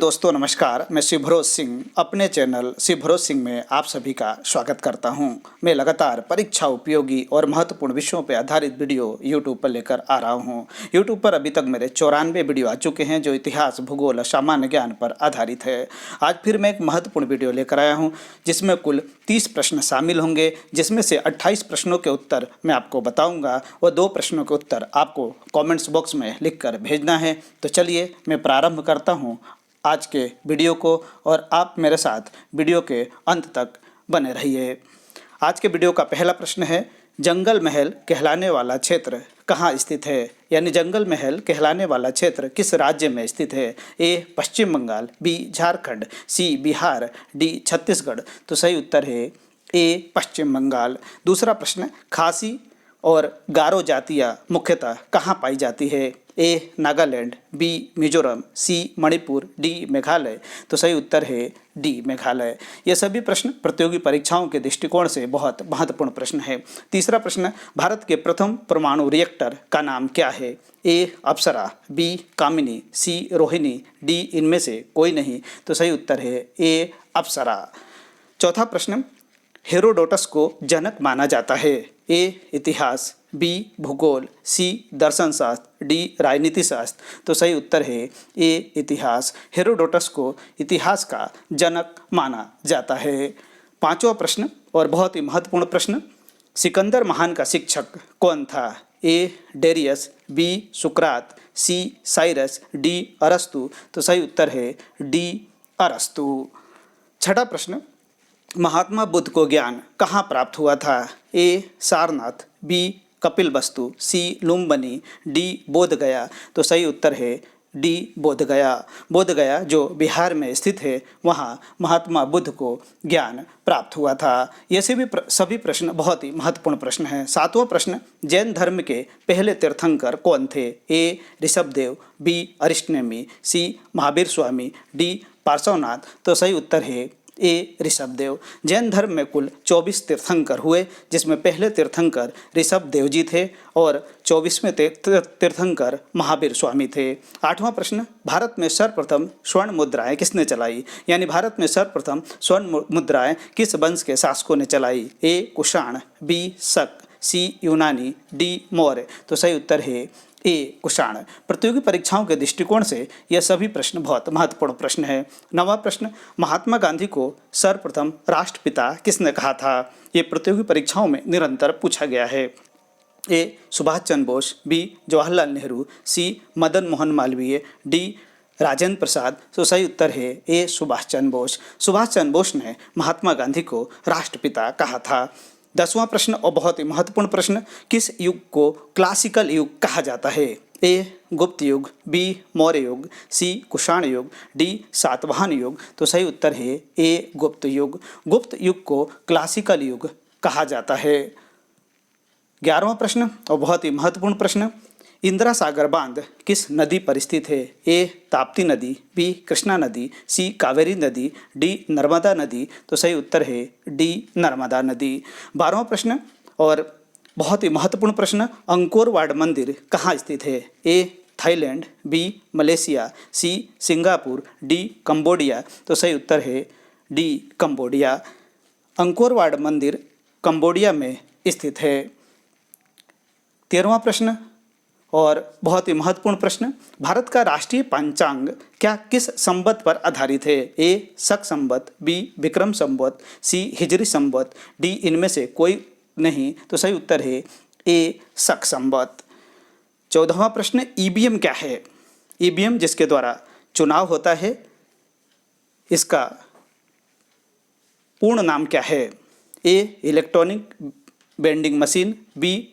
दोस्तों नमस्कार, मैं शिव भरोज सिंह अपने चैनल शिव भरोज सिंह में आप सभी का स्वागत करता हूं। मैं लगातार परीक्षा उपयोगी और महत्वपूर्ण विषयों पर आधारित वीडियो यूट्यूब पर लेकर आ रहा हूं। यूट्यूब पर अभी तक मेरे 94 वीडियो आ चुके हैं जो इतिहास, भूगोल और सामान्य ज्ञान पर आधारित है। आज फिर मैं एक महत्वपूर्ण वीडियो लेकर आया हूँ जिसमें कुल 30 प्रश्न शामिल होंगे, जिसमें से 28 प्रश्नों के उत्तर मैं आपको बताऊँगा और 2 प्रश्नों के उत्तर आपको कॉमेंट्स बॉक्स में लिख कर भेजना है। तो चलिए मैं प्रारंभ करता हूँ आज के वीडियो को और आप मेरे साथ वीडियो के अंत तक बने रहिए। आज के वीडियो का पहला प्रश्न है, जंगल महल कहलाने वाला क्षेत्र कहाँ स्थित है? यानी जंगल महल कहलाने वाला क्षेत्र किस राज्य में स्थित है? ए पश्चिम बंगाल, बी झारखंड, सी बिहार, डी छत्तीसगढ़। तो सही उत्तर है ए पश्चिम बंगाल। दूसरा प्रश्न, खासी और गारो जातियाँ मुख्यतः कहाँ पाई जाती है? ए नागालैंड, बी मिजोरम, सी मणिपुर, डी मेघालय। तो सही उत्तर है डी मेघालय। ये सभी प्रश्न प्रतियोगी परीक्षाओं के दृष्टिकोण से बहुत महत्वपूर्ण प्रश्न है। तीसरा प्रश्न, भारत के प्रथम परमाणु रिएक्टर का नाम क्या है? ए अप्सरा, बी कामिनी, सी रोहिणी, डी इनमें से कोई नहीं। तो सही उत्तर है ए अप्सरा। चौथा प्रश्न, हेरोडोटस को जनक माना जाता है? ए इतिहास, बी भूगोल, सी दर्शन शास्त्र, डी राजनीति शास्त्र। तो सही उत्तर है ए इतिहास। हेरोडोटस को इतिहास का जनक माना जाता है। पांचवा प्रश्न और बहुत ही महत्वपूर्ण प्रश्न, सिकंदर महान का शिक्षक कौन था? ए डेरियस, बी सुकरात, सी साइरस, डी अरस्तु। तो सही उत्तर है डी अरस्तु। छठा प्रश्न, महात्मा बुद्ध को ज्ञान कहाँ प्राप्त हुआ था? ए सारनाथ, बी कपिलवस्तु, सी लुम्बिनी, डी बोधगया। तो सही उत्तर है डी बोधगया। बोधगया जो बिहार में स्थित है, वहाँ महात्मा बुद्ध को ज्ञान प्राप्त हुआ था। ये सभी प्रश्न बहुत ही महत्वपूर्ण प्रश्न हैं। सातवां प्रश्न, जैन धर्म के पहले तीर्थंकर कौन थे? ए ऋषभदेव, बी अरिष्टनेमी, सी महावीर स्वामी, डी पार्श्वनाथ। तो सही उत्तर है ए ऋषभदेव। जैन धर्म में कुल 24 तीर्थंकर हुए, जिसमें पहले तीर्थंकर ऋषभदेव जी थे और 24वें तीर्थंकर महावीर स्वामी थे। आठवां प्रश्न, भारत में सर्वप्रथम स्वर्ण मुद्राएं किसने चलाई? यानी भारत में सर्वप्रथम स्वर्ण मुद्राएं किस वंश के शासकों ने चलाई? ए कुषाण, बी शक, सी यूनानी, डी मौर्य। तो सही उत्तर है ए कुषाण। प्रतियोगी परीक्षाओं के दृष्टिकोण से यह सभी प्रश्न बहुत महत्वपूर्ण प्रश्न है। नवा प्रश्न, महात्मा गांधी को सर्वप्रथम राष्ट्रपिता किसने कहा था? ये प्रतियोगी परीक्षाओं में निरंतर पूछा गया है। A Subhash Chandra Bose, B Jawaharlal Nehru, C Madan Mohan Malviya, D Rajendra Prasad. तो सही उत्तर है ए सुभाष चंद्र बोस। सुभाष चंद्र बोस ने महात्मा गांधी को राष्ट्रपिता कहा था। 10वां प्रश्न और बहुत ही महत्वपूर्ण प्रश्न, किस युग को क्लासिकल युग कहा जाता है? ए गुप्त युग, बी मौर्य युग, सी कुषाण युग, डी सातवाहन युग। तो सही उत्तर है ए गुप्त युग। गुप्त युग को क्लासिकल युग कहा जाता है। 11वां प्रश्न और बहुत ही महत्वपूर्ण प्रश्न, इंदिरा सागर बांध किस नदी पर स्थित है? ए ताप्ती नदी, बी कृष्णा नदी, सी कावेरी नदी, डी नर्मदा नदी। तो सही उत्तर है डी नर्मदा नदी। 12वां प्रश्न और बहुत ही महत्वपूर्ण प्रश्न, अंकोर वाट मंदिर कहाँ स्थित है? A Thailand, B Malaysia, C Singapore, D Cambodia. तो सही उत्तर है डी कंबोडिया। अंकोर वाट मंदिर कंबोडिया में स्थित है। 13वां प्रश्न और बहुत ही महत्वपूर्ण प्रश्न, भारत का राष्ट्रीय पंचांग क्या किस संवत पर आधारित है? ए शक संवत, बी विक्रम संवत, सी हिजरी संवत, डी इनमें से कोई नहीं। तो सही उत्तर है ए शक संवत। 14वां प्रश्न, ईवीएम क्या है? ईवीएम जिसके द्वारा चुनाव होता है, इसका पूर्ण नाम क्या है? A electronic vending machine, B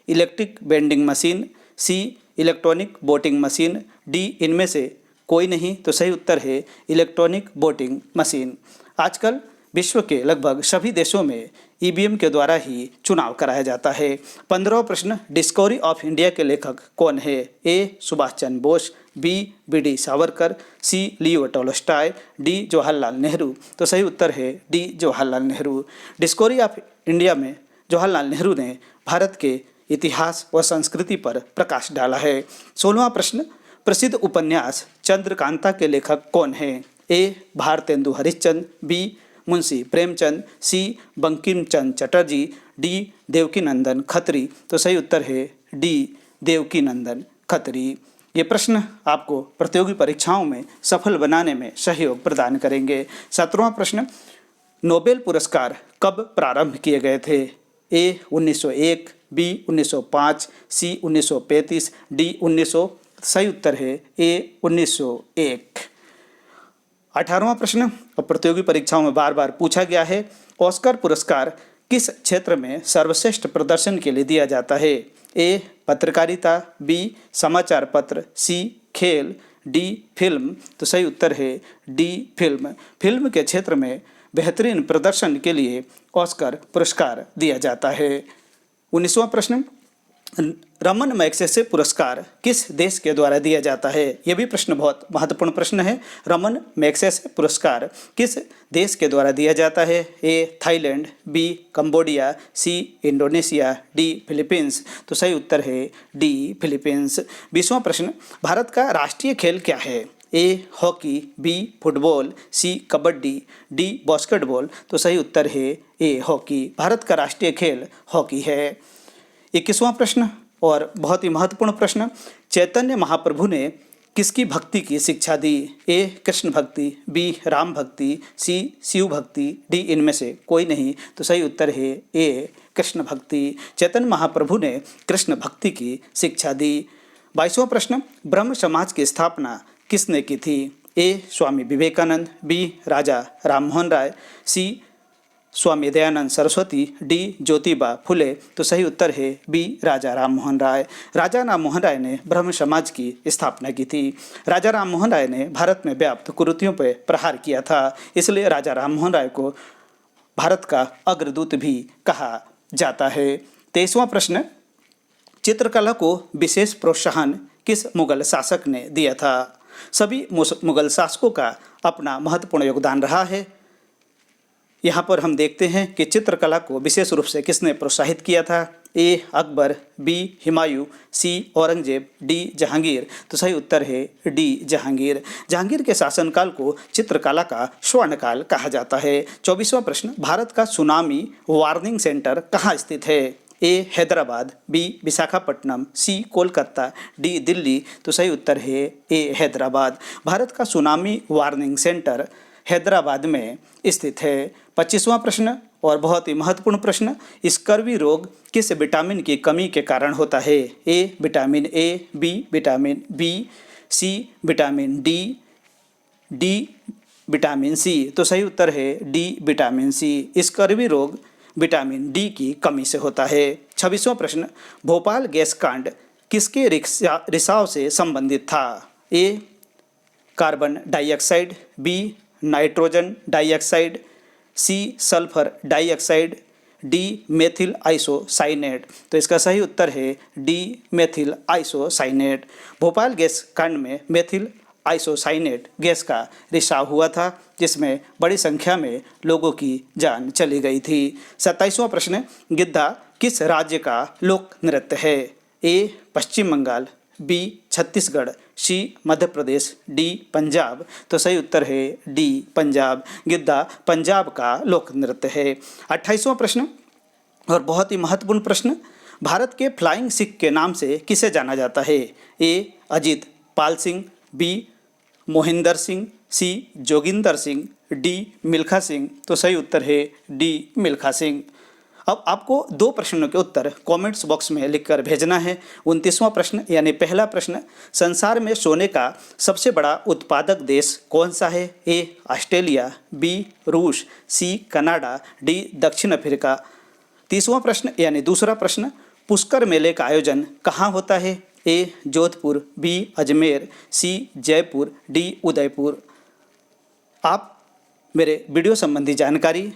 electric vending machine, C electronic voting machine, D इनमें से कोई नहीं। तो सही उत्तर है इलेक्ट्रॉनिक वोटिंग मशीन। आजकल विश्व के लगभग सभी देशों में ईवीएम के द्वारा ही चुनाव कराया जाता है। 15वां प्रश्न, डिस्कवरी ऑफ इंडिया के लेखक कौन है? A Subhash Chandra Bose, B D Savarkar, C Leo Tolstoy, D Jawaharlal Nehru. तो सही उत्तर है D Jawaharlal Nehru. Discovery of India में जवाहरलाल नेहरू ने भारत के इतिहास व संस्कृति पर प्रकाश डाला है। 16वां प्रश्न, प्रसिद्ध उपन्यास चंद्रकांता के लेखक कौन हैं? ए. भारतेंदु हरिश्चंद्र, बी. मुंशी प्रेमचंद, सी. बंकिम चंद्र चटर्जी, डी. देवकीनंदन खत्री। तो सही उत्तर है डी. देवकीनंदन खत्री। ये प्रश्न आपको प्रतियोगी परीक्षाओं में सफल बनाने में सहयोग प्रदान करेंगे। 17वां प्रश्न, नोबेल पुरस्कार कब प्रारंभ किए गए थे? ए. 1901, बी. 1905, सी. 1935, डी. 1900। सही उत्तर है ए. 1901। 18वां प्रश्न, और प्रतियोगी परीक्षाओं में बार बार पूछा गया है, ऑस्कर पुरस्कार किस क्षेत्र में सर्वश्रेष्ठ प्रदर्शन के लिए दिया जाता है? ए. पत्रकारिता, बी. समाचार पत्र, सी. खेल, डी. फिल्म। तो सही उत्तर है डी. फिल्म। फिल्म के क्षेत्र में बेहतरीन प्रदर्शन के लिए ऑस्कर पुरस्कार दिया जाता है। 19वां प्रश्न, रमन मैग्सेसे पुरस्कार किस देश के द्वारा दिया जाता है? यह भी प्रश्न बहुत महत्वपूर्ण प्रश्न है। रमन मैग्सेसे पुरस्कार किस देश के द्वारा दिया जाता है? A. Thailand, B. Cambodia, C. Indonesia, D. Philippines. तो सही उत्तर है डी. फिलीपींस। 20वां प्रश्न, भारत का राष्ट्रीय खेल क्या है? A. Hockey, B. Football, C. Kabaddi, D. Basketball. तो सही उत्तर है ए. हॉकी। भारत का राष्ट्रीय खेल हॉकी है। 21वां प्रश्न, और बहुत ही महत्वपूर्ण प्रश्न, चैतन्य महाप्रभु ने किसकी भक्ति की शिक्षा दी? ए. कृष्ण भक्ति, बी. राम भक्ति, सी. शिव भक्ति, डी. इनमें से कोई नहीं। तो सही उत्तर है ए. कृष्ण भक्ति। चैतन्य महाप्रभु ने कृष्ण भक्ति की शिक्षा दी। 22वां प्रश्न, ब्रह्म समाज की स्थापना किसने की थी? ए. स्वामी विवेकानंद, बी. राजा राममोहन राय, सी. स्वामी दयानंद सरस्वती, डी. ज्योतिबा फुले। तो सही उत्तर है बी. राजा राममोहन राय। राजा राममोहन राय ने ब्रह्म समाज की स्थापना की थी। राजा राममोहन राय ने भारत में व्याप्त कुरीतियों पर प्रहार किया था, इसलिए राजा राममोहन राय को भारत का अग्रदूत भी कहा जाता है। 23वां प्रश्न, चित्रकला को विशेष प्रोत्साहन किस मुगल शासक ने दिया था? सभी मुगल शासकों का अपना महत्वपूर्ण योगदान रहा है। यहाँ पर हम देखते हैं कि चित्रकला को विशेष रूप से किसने प्रोत्साहित किया था? ए. अकबर, बी. हुमायूं, सी. औरंगजेब, डी. जहांगीर। तो सही उत्तर है डी. जहांगीर। जहांगीर के शासनकाल को चित्रकला का स्वर्णकाल कहा जाता है। 24वां प्रश्न, भारत का सुनामी वार्निंग सेंटर कहाँ स्थित है? ए. हैदराबाद, बी. विशाखापट्टनम, सी. कोलकाता, डी. दिल्ली। तो सही उत्तर है ए. हैदराबाद। भारत का सुनामी वार्निंग सेंटर हैदराबाद में स्थित है। 25वां प्रश्न, और बहुत ही महत्वपूर्ण प्रश्न, स्कर्वी रोग किस विटामिन की कमी के कारण होता है? A. Vitamin A, B. Vitamin B, C. Vitamin D, D. Vitamin C. तो सही उत्तर है डी. Vitamin C. स्कर्वी रोग विटामिन डी की कमी से होता है। 26वां प्रश्न, भोपाल गैस कांड किसके रिसाव से संबंधित था? A. Carbon dioxide, B. Nitrogen dioxide, C. Sulphur dioxide, D. Methyl isocyanate. तो इसका सही उत्तर है D. Methyl isocyanate. Bhopal gas कांड में मेथिल आइसोसाइनेट गैस का रिसाव हुआ था, जिसमें बड़ी संख्या में लोगों की जान चली गई थी। 27वां प्रश्न, गिद्धा किस राज्य का लोक नृत्य है? ए. पश्चिम बंगाल, बी. छत्तीसगढ़, सी. मध्य प्रदेश, डी. पंजाब। तो सही उत्तर है डी. पंजाब। गिद्धा पंजाब का लोक नृत्य है। 28वां प्रश्न, और बहुत ही महत्वपूर्ण प्रश्न, भारत के फ्लाइंग सिख के नाम से किसे जाना जाता है? ए. अजीत पाल सिंह, बी. मोहिंदर सिंह, सी. जोगिंदर सिंह, डी. मिल्खा सिंह। तो सही उत्तर है डी. मिल्खा सिंह। अब आपको 2 प्रश्नों के उत्तर कमेंट्स बॉक्स में लिखकर भेजना है। 29वां प्रश्न, यानी पहला प्रश्न, संसार में सोने का सबसे बड़ा उत्पादक देश कौन सा है? ए. Australia, B. रूस, सी. Canada, D. दक्षिण अफ्रीका। 30वां प्रश्न, यानी दूसरा प्रश्न, पुष्कर मेले का आयोजन कहाँ होता है? ए. जोधपुर, बी. अजमेर, सी. जयपुर, डी. उदयपुर। आप मेरे वीडियो संबंधी जानकारी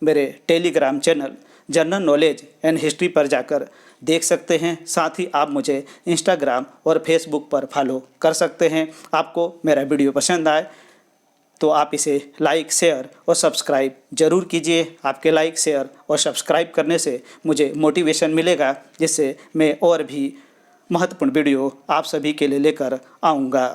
मेरे Telegram channel general knowledge and history पर जाकर देख सकते हैं। साथ ही आप मुझे इंस्टाग्राम और फेसबुक पर फॉलो कर सकते हैं। आपको मेरा वीडियो पसंद आए तो आप इसे लाइक, शेयर और सब्सक्राइब ज़रूर कीजिए। आपके लाइक, शेयर और सब्सक्राइब करने से मुझे मोटिवेशन मिलेगा, जिससे मैं और भी महत्वपूर्ण वीडियो आप सभी के लिए लेकर आऊँगा।